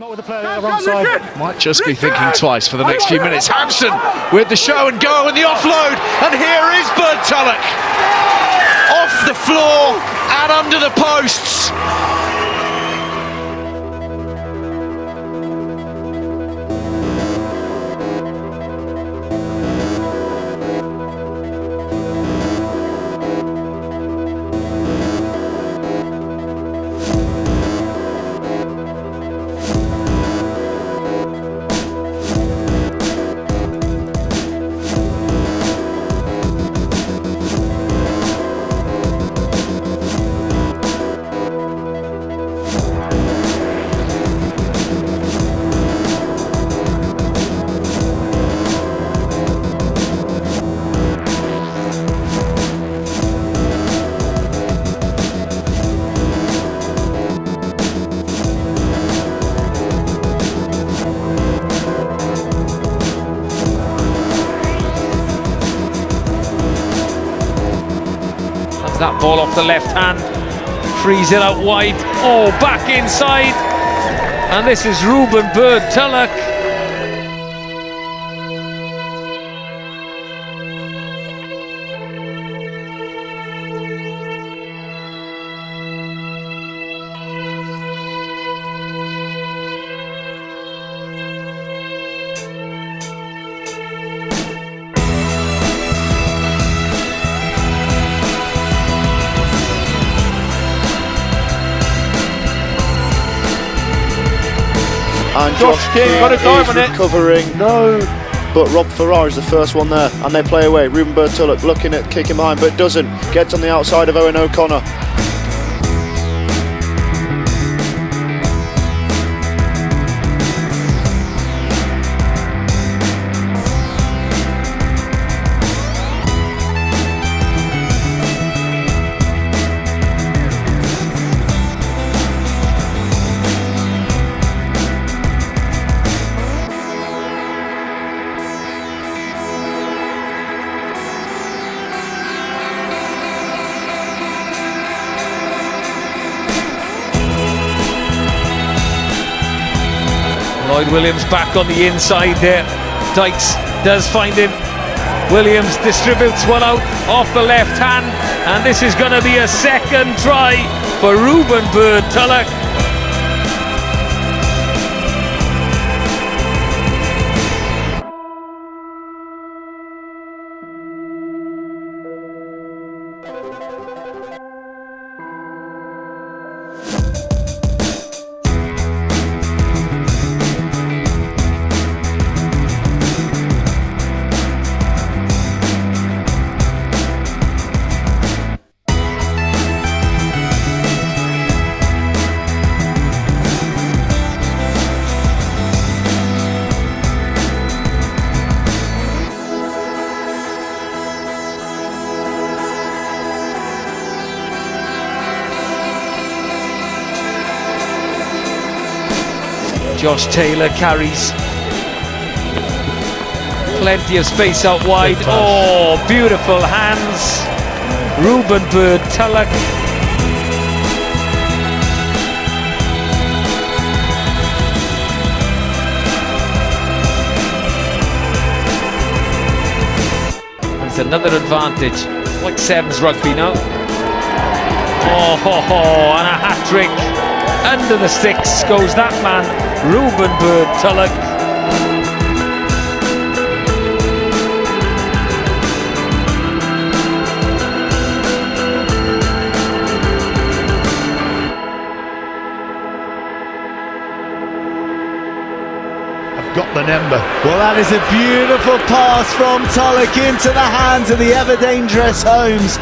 Not with the player on the wrong side. Might just be thinking twice for the next few minutes. Hampson with the show and go and the offload. And here is Bird-Tulloch. Off the floor and under the posts. That ball off the left hand, frees it out wide, oh, back inside, and this is Reuben Bird-Tulloch. And Josh King got a dive on it. Recovering, no, but Rob Farrar is the first one there, and they play away. Reuben Bird-Tulloch looking at kicking behind, but doesn't. Gets on the outside of Owen O'Connor. Lloyd Williams back on the inside there. Dykes does find him. Williams distributes one out off the left hand, and this is going to be a second try for Reuben Bird-Tulloch. Josh Taylor carries. Plenty of space out wide. Oh, beautiful hands. Reuben Bird-Tulloch. It's another advantage. It's like sevens rugby now. Oh, and a hat-trick. Under the sticks goes that man, Reuben Bird-Tulloch. I've got the number. Well, that is a beautiful pass from Tulloch into the hands of the ever dangerous Holmes.